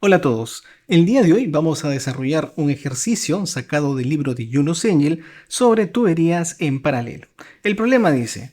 Hola a todos. El día de hoy vamos a desarrollar un ejercicio sacado del libro de Yunus Engel sobre tuberías en paralelo. El problema dice,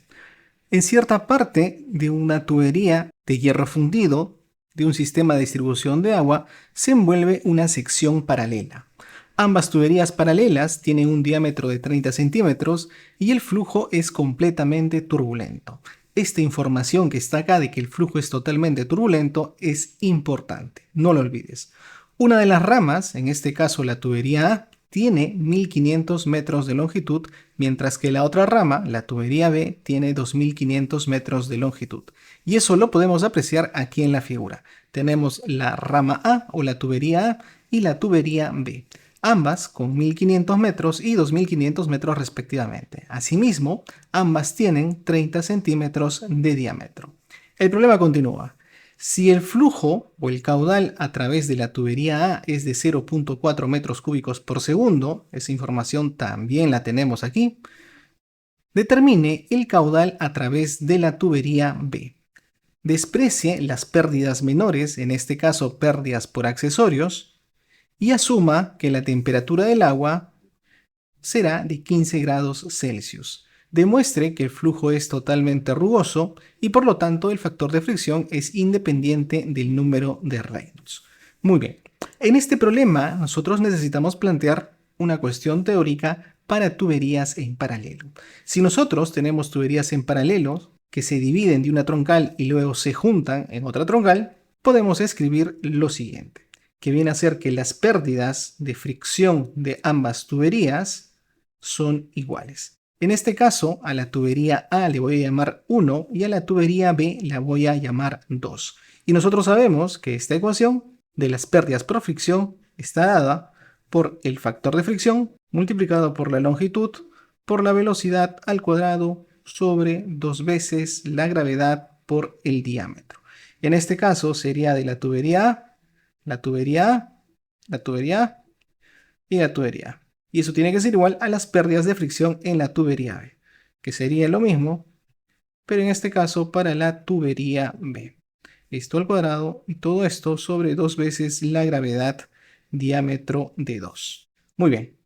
en cierta parte de una tubería de hierro fundido de un sistema de distribución de agua se envuelve una sección paralela. Ambas tuberías paralelas tienen un diámetro de 30 centímetros y el flujo es completamente turbulento. Esta información que está acá de que el flujo es totalmente turbulento es importante, no lo olvides. Una de las ramas, en este caso la tubería A, tiene 1500 metros de longitud, mientras que la otra rama, la tubería B, tiene 2500 metros de longitud. Y eso lo podemos apreciar aquí en la figura. Tenemos la rama A o la tubería A y la tubería B, ambas con 1500 metros y 2500 metros respectivamente. Asimismo, ambas tienen 30 centímetros de diámetro. El problema continúa. Si el flujo o el caudal a través de la tubería A es de 0.4 metros cúbicos por segundo, esa información también la tenemos aquí, determine el caudal a través de la tubería B. Desprecie las pérdidas menores, en este caso pérdidas por accesorios, y asuma que la temperatura del agua será de 15 grados Celsius. Demuestre que el flujo es totalmente rugoso y por lo tanto el factor de fricción es independiente del número de Reynolds. Muy bien, en este problema nosotros necesitamos plantear una cuestión teórica para tuberías en paralelo. Si nosotros tenemos tuberías en paralelo que se dividen de una troncal y luego se juntan en otra troncal, podemos escribir lo siguiente, que viene a ser que las pérdidas de fricción de ambas tuberías son iguales. En este caso, a la tubería A le voy a llamar 1 y a la tubería B la voy a llamar 2. Y nosotros sabemos que esta ecuación de las pérdidas por fricción está dada por el factor de fricción multiplicado por la longitud por la velocidad al cuadrado sobre 2 veces la gravedad por el diámetro. En este caso sería de la tubería A, la tubería A, la tubería A y la tubería A. Y eso tiene que ser igual a las pérdidas de fricción en la tubería B, que sería lo mismo, pero en este caso para la tubería B. Esto al cuadrado y todo esto sobre 2 veces la gravedad diámetro de 2. Muy bien.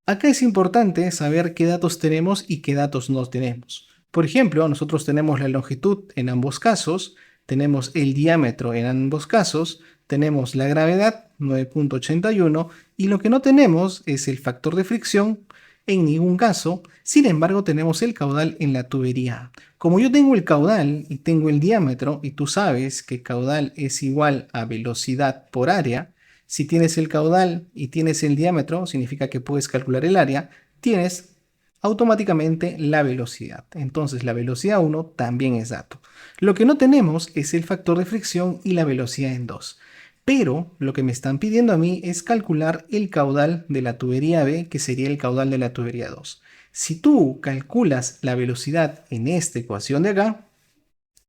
Acá es importante saber qué datos tenemos y qué datos no tenemos. Por ejemplo, nosotros tenemos la longitud en ambos casos, tenemos el diámetro en ambos casos, tenemos la gravedad 9.81 y lo que no tenemos es el factor de fricción en ningún caso. Sin embargo, tenemos el caudal en la tubería. Como yo tengo el caudal y tengo el diámetro y tú sabes que caudal es igual a velocidad por área, si tienes el caudal y tienes el diámetro, significa que puedes calcular el área, tienes automáticamente la velocidad. Entonces la velocidad 1 también es dato. Lo que no tenemos es el factor de fricción y la velocidad en 2. Pero lo que me están pidiendo a mí es calcular el caudal de la tubería B, que sería el caudal de la tubería 2. Si tú calculas la velocidad en esta ecuación de acá,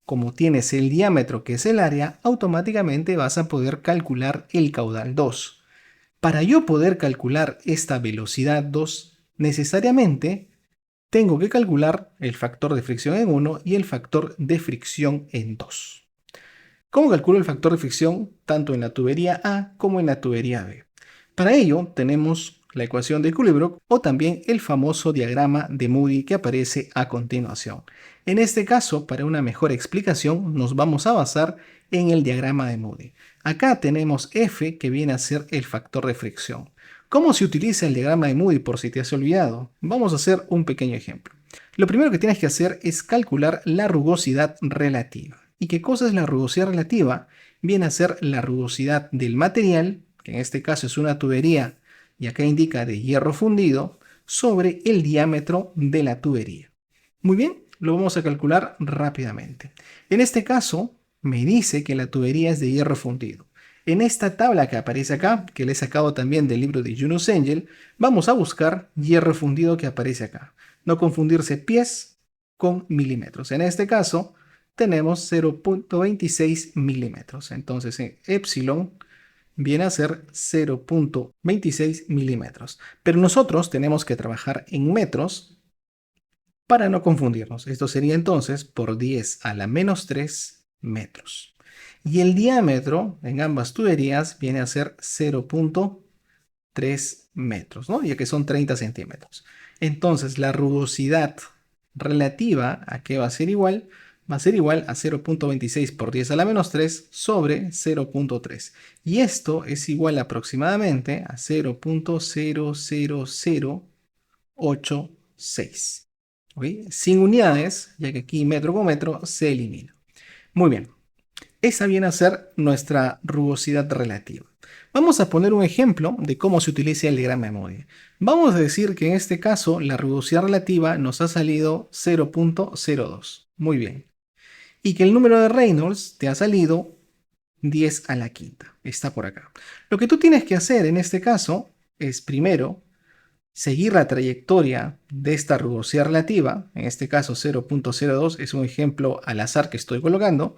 como tienes el diámetro que es el área, automáticamente vas a poder calcular el caudal 2. Para yo poder calcular esta velocidad 2, necesariamente tengo que calcular el factor de fricción en 1 y el factor de fricción en 2. ¿Cómo calculo el factor de fricción tanto en la tubería A como en la tubería B? Para ello tenemos la ecuación de equilibrio o también el famoso diagrama de Moody que aparece a continuación. En este caso, para una mejor explicación, nos vamos a basar en el diagrama de Moody. Acá tenemos F, que viene a ser el factor de fricción. ¿Cómo se utiliza el diagrama de Moody por si te has olvidado? Vamos a hacer un pequeño ejemplo. Lo primero que tienes que hacer es calcular la rugosidad relativa. ¿Y qué cosa es la rugosidad relativa? Viene a ser la rugosidad del material, que en este caso es una tubería y acá indica de hierro fundido, sobre el diámetro de la tubería. Muy bien, lo vamos a calcular rápidamente. En este caso, me dice que la tubería es de hierro fundido. En esta tabla que aparece acá, que le he sacado también del libro de Yunus Engel, vamos a buscar hierro fundido que aparece acá. No confundirse pies con milímetros. En este caso, tenemos 0.26 milímetros. Entonces, epsilon viene a ser 0.26 milímetros. Pero nosotros tenemos que trabajar en metros para no confundirnos. Esto sería entonces por 10 a la menos 3 metros. Y el diámetro en ambas tuberías viene a ser 0.3 metros, ¿no? Ya que son 30 centímetros. Entonces, la rugosidad relativa a qué va a ser igual, va a ser igual a 0.26 por 10 a la menos 3 sobre 0.3. Y esto es igual aproximadamente a 0.00086. ¿Ok? Sin unidades, ya que aquí metro con metro se elimina. Muy bien. Esa viene a ser nuestra rugosidad relativa. Vamos a poner un ejemplo de cómo se utiliza el diagrama de Moody. Vamos a decir que en este caso la rugosidad relativa nos ha salido 0.02. Muy bien. Y que el número de Reynolds te ha salido 10 a la quinta. Está por acá. Lo que tú tienes que hacer en este caso es primero seguir la trayectoria de esta rugosidad relativa. En este caso 0.02 es un ejemplo al azar que estoy colocando.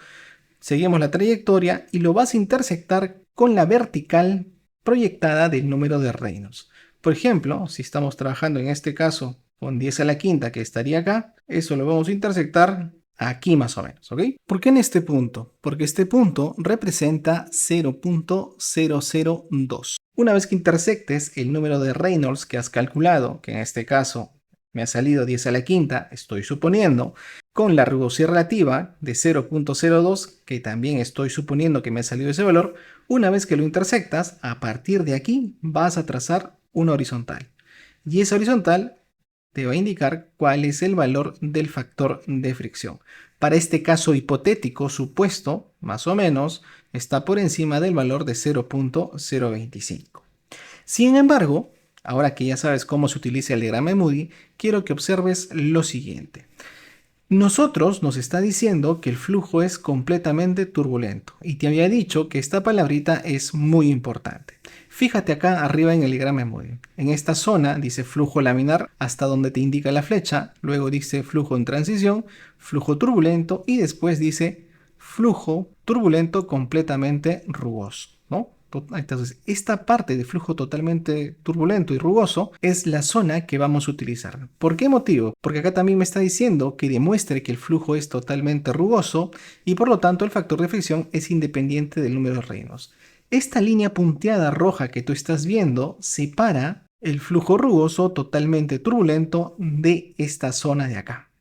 Seguimos la trayectoria y lo vas a intersectar con la vertical proyectada del número de Reynolds. Por ejemplo, si estamos trabajando en este caso con 10 a la quinta que estaría acá, eso lo vamos a intersectar aquí más o menos, ¿ok? ¿Por qué en este punto? Porque este punto representa 0.002. Una vez que intersectes el número de Reynolds que has calculado, que en este caso me ha salido 10 a la quinta, estoy suponiendo, con la rugosidad relativa de 0.02, que también estoy suponiendo que me ha salido ese valor, una vez que lo intersectas, a partir de aquí vas a trazar una horizontal. Y esa horizontal te va a indicar cuál es el valor del factor de fricción. Para este caso hipotético supuesto, más o menos, está por encima del valor de 0.025. Sin embargo, ahora que ya sabes cómo se utiliza el diagrama de Moody, quiero que observes lo siguiente. Nosotros nos está diciendo que el flujo es completamente turbulento y te había dicho que esta palabrita es muy importante. Fíjate acá arriba en el diagrama de Moody. En esta zona dice flujo laminar hasta donde te indica la flecha, luego dice flujo en transición, flujo turbulento y después dice flujo turbulento completamente rugoso, ¿no? Entonces, esta parte de flujo totalmente turbulento y rugoso es la zona que vamos a utilizar. ¿Por qué motivo? Porque acá también me está diciendo que demuestre que el flujo es totalmente rugoso y por lo tanto el factor de fricción es independiente del número de Reynolds. Esta línea punteada roja que tú estás viendo separa el flujo rugoso totalmente turbulento de esta zona de acá.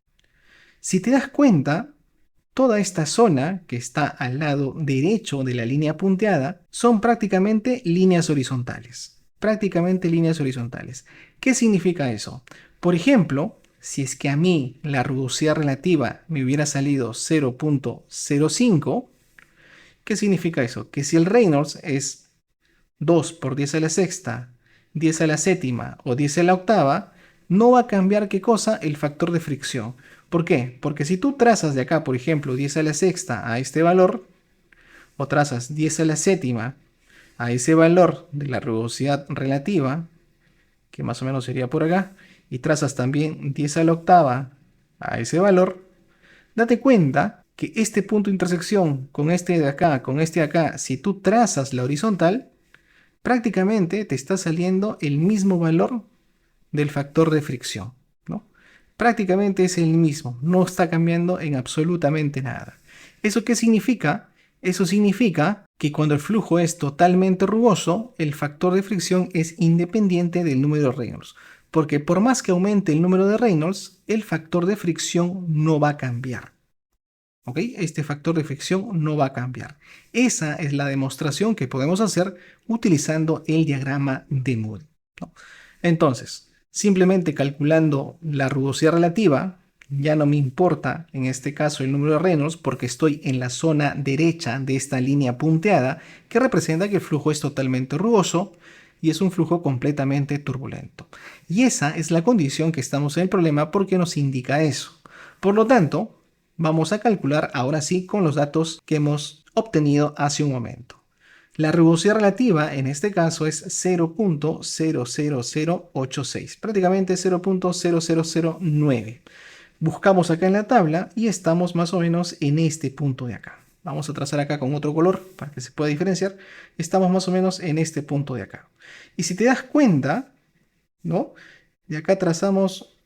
Si te das cuenta, toda esta zona que está al lado derecho de la línea punteada son prácticamente líneas horizontales. Prácticamente líneas horizontales. ¿Qué significa eso? Por ejemplo, si es que a mí la rugosidad relativa me hubiera salido 0.05, ¿qué significa eso? Que si el Reynolds es 2 por 10 a la sexta, 10 a la séptima o 10 a la octava, no va a cambiar qué cosa, el factor de fricción. ¿Por qué? Porque si tú trazas de acá, por ejemplo, 10 a la sexta a este valor, o trazas 10 a la séptima a ese valor de la rugosidad relativa, que más o menos sería por acá, y trazas también 10 a la octava a ese valor, date cuenta que este punto de intersección con este de acá, con este de acá, si tú trazas la horizontal, prácticamente te está saliendo el mismo valor del factor de fricción, ¿no? Prácticamente es el mismo, no está cambiando en absolutamente nada. ¿Eso qué significa? Eso significa que cuando el flujo es totalmente rugoso, el factor de fricción es independiente del número de Reynolds, porque por más que aumente el número de Reynolds, el factor de fricción no va a cambiar. ¿Ok? Este factor de fricción no va a cambiar. Esa es la demostración que podemos hacer utilizando el diagrama de Moody, ¿no? Entonces, simplemente calculando la rugosidad relativa, ya no me importa en este caso el número de Reynolds porque estoy en la zona derecha de esta línea punteada que representa que el flujo es totalmente rugoso y es un flujo completamente turbulento. Y esa es la condición que estamos en el problema porque nos indica eso. Por lo tanto, vamos a calcular ahora sí con los datos que hemos obtenido hace un momento. La rugosidad relativa en este caso es 0.00086, prácticamente 0.0009. Buscamos acá en la tabla y estamos más o menos en este punto de acá. Vamos a trazar acá con otro color para que se pueda diferenciar. Estamos más o menos en este punto de acá. Y si te das cuenta, ¿no? De acá trazamos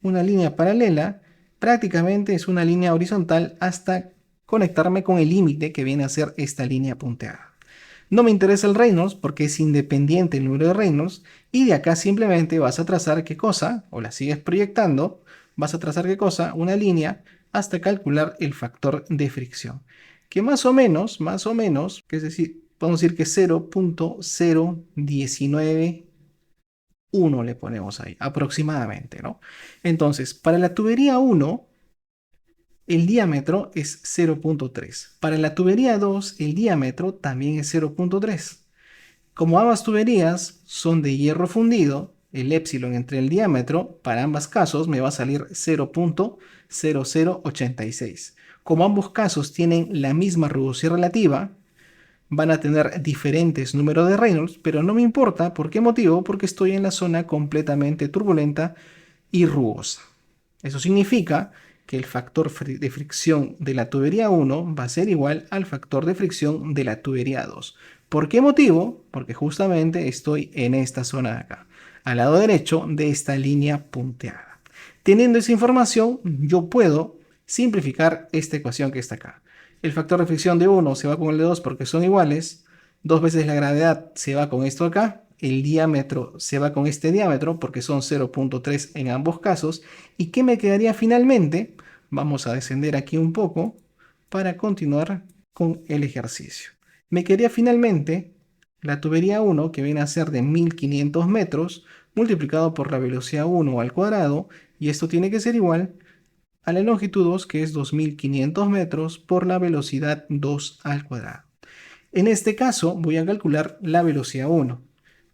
una línea paralela, prácticamente es una línea horizontal hasta conectarme con el límite que viene a ser esta línea punteada. No me interesa el Reynolds porque es independiente el número de Reynolds y de acá simplemente vas a trazar qué cosa, o la sigues proyectando, vas a trazar qué cosa, una línea hasta calcular el factor de fricción, que más o menos, que es decir, podemos decir que 0.0191 le ponemos ahí, aproximadamente, ¿no? Entonces, para la tubería 1, el diámetro es 0.3. Para la tubería 2, el diámetro también es 0.3. Como ambas tuberías son de hierro fundido, el épsilon entre el diámetro para ambos casos me va a salir 0.0086. Como ambos casos tienen la misma rugosidad relativa, van a tener diferentes números de Reynolds, pero no me importa. ¿Por qué motivo? Porque estoy en la zona completamente turbulenta y rugosa. Eso significa que el factor de fricción de la tubería 1 va a ser igual al factor de fricción de la tubería 2. ¿Por qué motivo? Porque justamente estoy en esta zona de acá, al lado derecho de esta línea punteada. Teniendo esa información, yo puedo simplificar esta ecuación que está acá. El factor de fricción de 1 se va con el de 2 porque son iguales. 2 veces la gravedad se va con esto acá. El diámetro se va con este diámetro porque son 0.3 en ambos casos. ¿Y qué me quedaría finalmente? Vamos a descender aquí un poco para continuar con el ejercicio. Me quedaría finalmente la tubería 1, que viene a ser de 1500 metros, multiplicado por la velocidad 1 al cuadrado, y esto tiene que ser igual a la longitud 2, que es 2500 metros, por la velocidad 2 al cuadrado. En este caso voy a calcular la velocidad 1.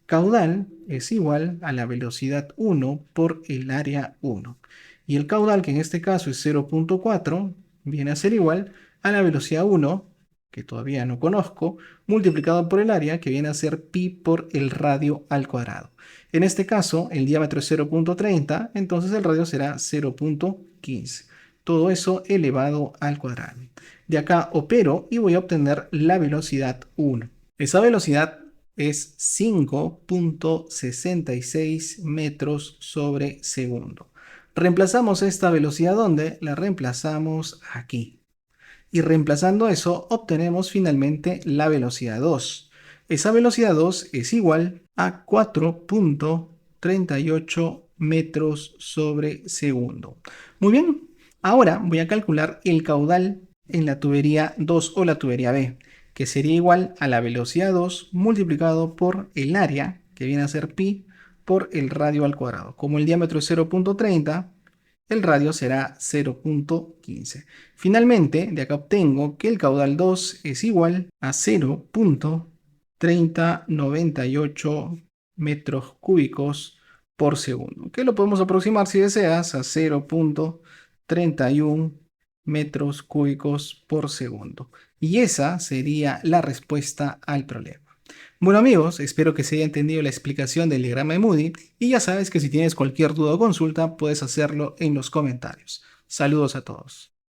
Caudal es igual a la velocidad 1 por el área 1. Y el caudal, que en este caso es 0.4, viene a ser igual a la velocidad 1, que todavía no conozco, multiplicado por el área, que viene a ser pi por el radio al cuadrado. En este caso, el diámetro es 0.30, entonces el radio será 0.15. Todo eso elevado al cuadrado. De acá opero y voy a obtener la velocidad 1. Esa velocidad es 5.66 metros sobre segundo. Reemplazamos esta velocidad, ¿dónde? La reemplazamos aquí. Y reemplazando eso, obtenemos finalmente la velocidad 2. Esa velocidad 2 es igual a 4.38 metros sobre segundo. Muy bien, ahora voy a calcular el caudal en la tubería 2 o la tubería B, que sería igual a la velocidad 2 multiplicado por el área, que viene a ser pi, por el radio al cuadrado. Como el diámetro es 0.30, el radio será 0.15. Finalmente, de acá obtengo que el caudal 2 es igual a 0.3098 metros cúbicos por segundo, que lo podemos aproximar, si deseas, a 0.31 metros cúbicos por segundo. Y esa sería la respuesta al problema. Bueno amigos, espero que se haya entendido la explicación del diagrama de Moody y ya sabes que si tienes cualquier duda o consulta puedes hacerlo en los comentarios. Saludos a todos.